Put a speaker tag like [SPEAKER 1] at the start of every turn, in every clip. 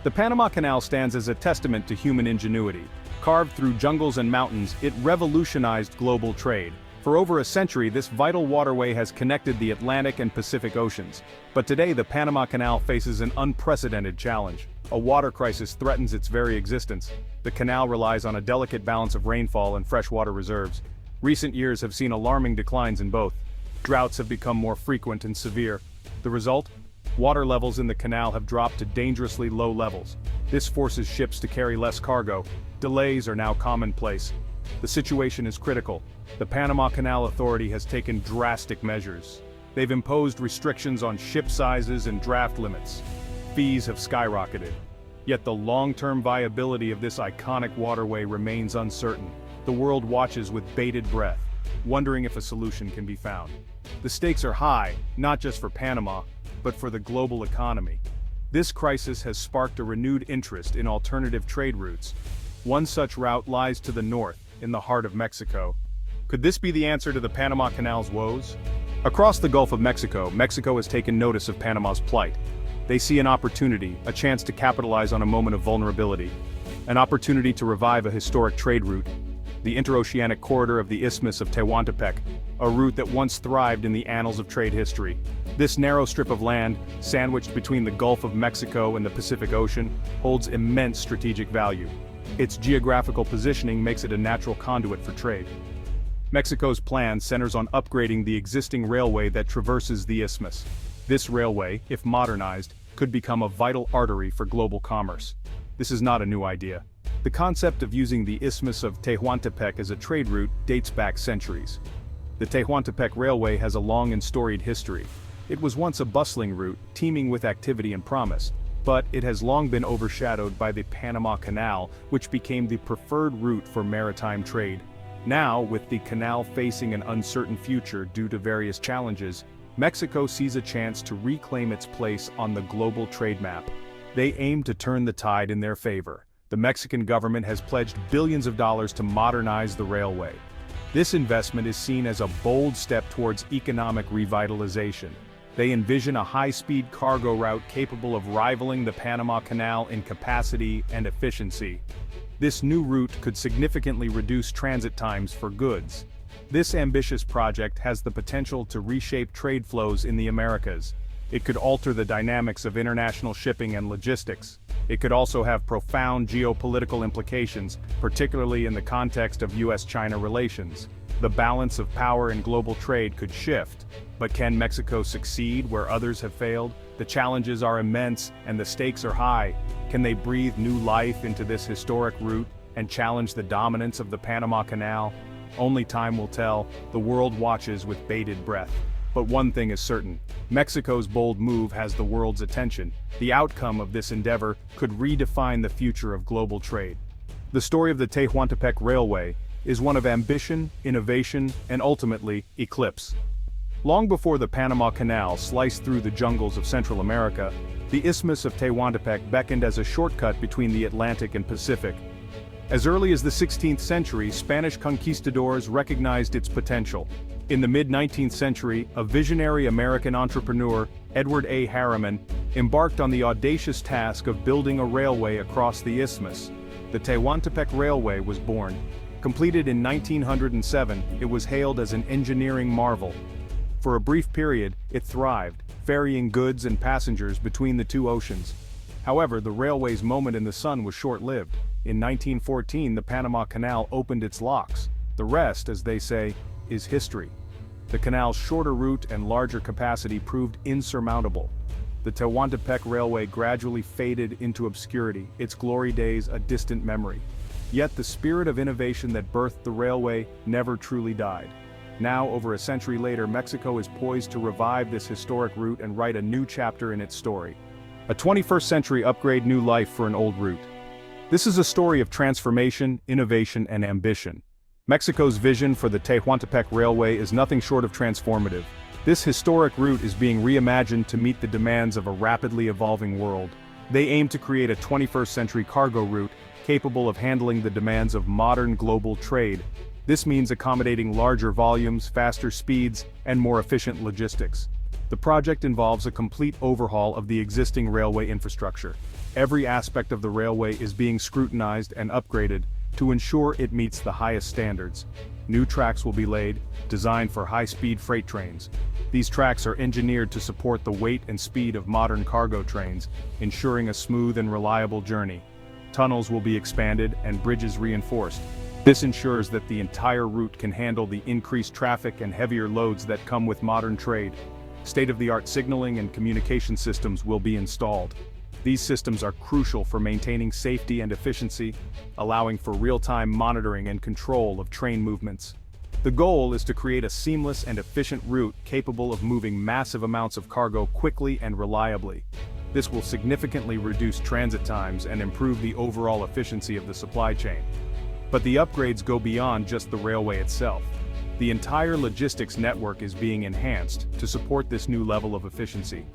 [SPEAKER 1] The Panama Canal stands as a testament to human ingenuity. Carved through jungles and mountains, it revolutionized global trade. For over a century, this vital waterway has connected the Atlantic and Pacific Oceans. But today, the Panama Canal faces an unprecedented challenge. A water crisis threatens its very existence. The canal relies on a delicate balance of rainfall and freshwater reserves. Recent years have seen alarming declines in both. Droughts have become more frequent and severe. The result? Water levels in the canal have dropped to dangerously low levels. This forces ships to carry less cargo. Delays are now commonplace. The situation is critical. The Panama Canal Authority has taken drastic measures. They've imposed restrictions on ship sizes and draft limits. Fees have skyrocketed. Yet the long-term viability of this iconic waterway remains uncertain. The world watches with bated breath, wondering if a solution can be found. The stakes are high, not just for Panama, but for the global economy. This crisis has sparked a renewed interest in alternative trade routes. One such route lies to the north, in the heart of Mexico. Could this be the answer to the Panama Canal's woes? Across the Gulf of Mexico, Mexico has taken notice of Panama's plight. They see an opportunity, a chance to capitalize on a moment of vulnerability, an opportunity to revive a historic trade route, the Interoceanic Corridor of the Isthmus of Tehuantepec, a route that once thrived in the annals of trade history. This narrow strip of land, sandwiched between the Gulf of Mexico and the Pacific Ocean, holds immense strategic value. Its geographical positioning makes it a natural conduit for trade. Mexico's plan centers on upgrading the existing railway that traverses the isthmus. This railway, if modernized, could become a vital artery for global commerce. This is not a new idea. The concept of using the Isthmus of Tehuantepec as a trade route dates back centuries. The Tehuantepec Railway has a long and storied history. It was once a bustling route, teeming with activity and promise, but it has long been overshadowed by the Panama Canal, which became the preferred route for maritime trade. Now, with the canal facing an uncertain future due to various challenges, Mexico sees a chance to reclaim its place on the global trade map. They aim to turn the tide in their favor. The Mexican government has pledged billions of dollars to modernize the railway. This investment is seen as a bold step towards economic revitalization. They envision a high-speed cargo route capable of rivaling the Panama Canal in capacity and efficiency. This new route could significantly reduce transit times for goods. This ambitious project has the potential to reshape trade flows in the Americas. It could alter the dynamics of international shipping and logistics. It could also have profound geopolitical implications, particularly in the context of US-China relations. The balance of power in global trade could shift. But can Mexico succeed where others have failed? The challenges are immense and the stakes are high. Can they breathe new life into this historic route and challenge the dominance of the Panama Canal? Only time will tell. The world watches with bated breath. But one thing is certain, Mexico's bold move has the world's attention. The outcome of this endeavor could redefine the future of global trade. The story of the Tehuantepec Railway is one of ambition, innovation, and ultimately, eclipse. Long before the Panama Canal sliced through the jungles of Central America, the Isthmus of Tehuantepec beckoned as a shortcut between the Atlantic and Pacific. As early as the 16th century, Spanish conquistadors recognized its potential. In the mid-19th century, a visionary American entrepreneur, Edward A. Harriman, embarked on the audacious task of building a railway across the isthmus. The Tehuantepec Railway was born. Completed in 1907, it was hailed as an engineering marvel. For a brief period, it thrived, ferrying goods and passengers between the two oceans. However, the railway's moment in the sun was short-lived. In 1914, the Panama Canal opened its locks. The rest, as they say, is history. The canal's shorter route and larger capacity proved insurmountable. The Tehuantepec Railway gradually faded into obscurity, its glory days a distant memory. Yet the spirit of innovation that birthed the railway never truly died. Now, over a century later, Mexico is poised to revive this historic route and write a new chapter in its story. A 21st century upgrade, new life for an old route. This is a story of transformation, innovation, and ambition. Mexico's vision for the Tehuantepec Railway is nothing short of transformative. This historic route is being reimagined to meet the demands of a rapidly evolving world. They aim to create a 21st century cargo route capable of handling the demands of modern global trade. This means accommodating larger volumes, faster speeds, and more efficient logistics. The project involves a complete overhaul of the existing railway infrastructure. Every aspect of the railway is being scrutinized and upgraded to ensure it meets the highest standards. New tracks will be laid, designed for high-speed freight trains. These tracks are engineered to support the weight and speed of modern cargo trains, ensuring a smooth and reliable journey. Tunnels will be expanded and bridges reinforced. This ensures that the entire route can handle the increased traffic and heavier loads that come with modern trade. State-of-the-art signaling and communication systems will be installed. These systems are crucial for maintaining safety and efficiency, allowing for real-time monitoring and control of train movements. The goal is to create a seamless and efficient route capable of moving massive amounts of cargo quickly and reliably. This will significantly reduce transit times and improve the overall efficiency of the supply chain. But the upgrades go beyond just the railway itself. The entire logistics network is being enhanced to support this new level of efficiency.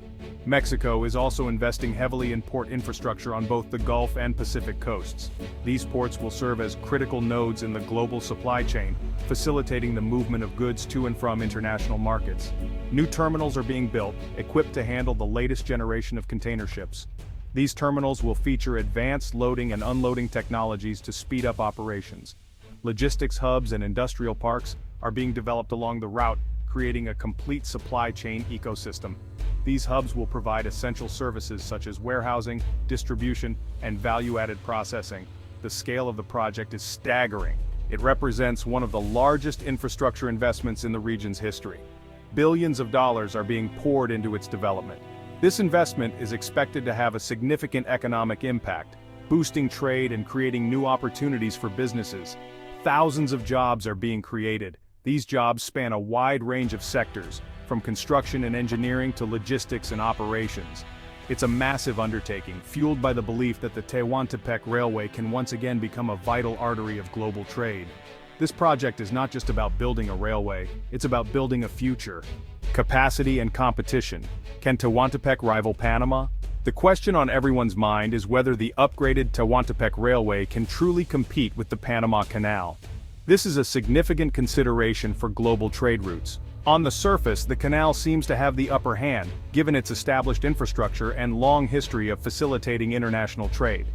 [SPEAKER 1] Mexico is also investing heavily in port infrastructure on both the Gulf and Pacific coasts. These ports will serve as critical nodes in the global supply chain, facilitating the movement of goods to and from international markets. New terminals are being built, equipped to handle the latest generation of container ships. These terminals will feature advanced loading and unloading technologies to speed up operations. Logistics hubs and industrial parks are being developed along the route, creating a complete supply chain ecosystem. These hubs will provide essential services such as warehousing, distribution, and value-added processing. The scale of the project is staggering. It represents one of the largest infrastructure investments in the region's history. Billions of dollars are being poured into its development. This investment is expected to have a significant economic impact, boosting trade and creating new opportunities for businesses. Thousands of jobs are being created. These jobs span a wide range of sectors, from construction and engineering to logistics and operations. It's a massive undertaking, fueled by the belief that the Tehuantepec Railway can once again become a vital artery of global trade. This project is not just about building a railway, it's about building a future. Capacity and competition. Can Tehuantepec rival Panama? The question on everyone's mind is whether the upgraded Tehuantepec Railway can truly compete with the Panama Canal. This is a significant consideration for global trade routes. On the surface, the canal seems to have the upper hand, given its established infrastructure and long history of facilitating international trade.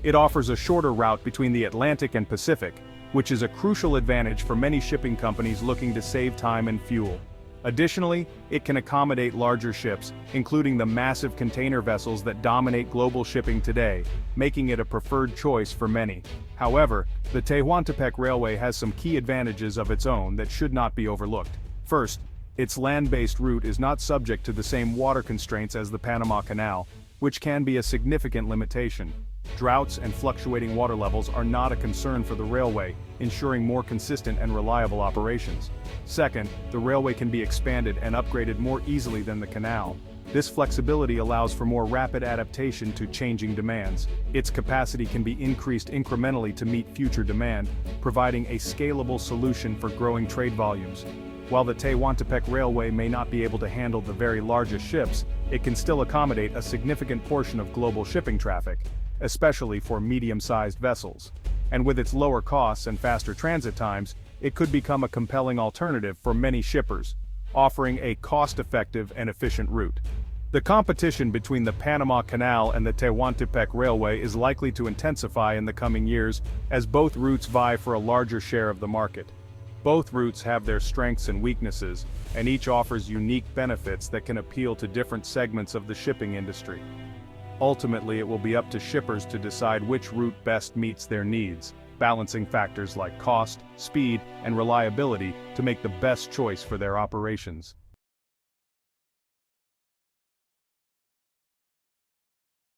[SPEAKER 1] It offers a shorter route between the Atlantic and Pacific, which is a crucial advantage for many shipping companies looking to save time and fuel. Additionally, it can accommodate larger ships, including the massive container vessels that dominate global shipping today, making it a preferred choice for many. However, the Tehuantepec Railway has some key advantages of its own that should not be overlooked. First, its land-based route is not subject to the same water constraints as the Panama Canal, which can be a significant limitation. Droughts and fluctuating water levels are not a concern for the railway, ensuring more consistent and reliable operations. Second, the railway can be expanded and upgraded more easily than the canal. This flexibility allows for more rapid adaptation to changing demands. Its capacity can be increased incrementally to meet future demand, providing a scalable solution for growing trade volumes. While the Tehuantepec Railway may not be able to handle the very largest ships, it can still accommodate a significant portion of global shipping traffic, especially for medium-sized vessels. And with its lower costs and faster transit times, it could become a compelling alternative for many shippers, offering a cost-effective and efficient route. The competition between the Panama Canal and the Tehuantepec Railway is likely to intensify in the coming years as both routes vie for a larger share of the market. Both routes have their strengths and weaknesses, and each offers unique benefits that can appeal to different segments of the shipping industry. Ultimately, it will be up to shippers to decide which route best meets their needs, balancing factors like cost, speed, and reliability to make the best choice for their operations.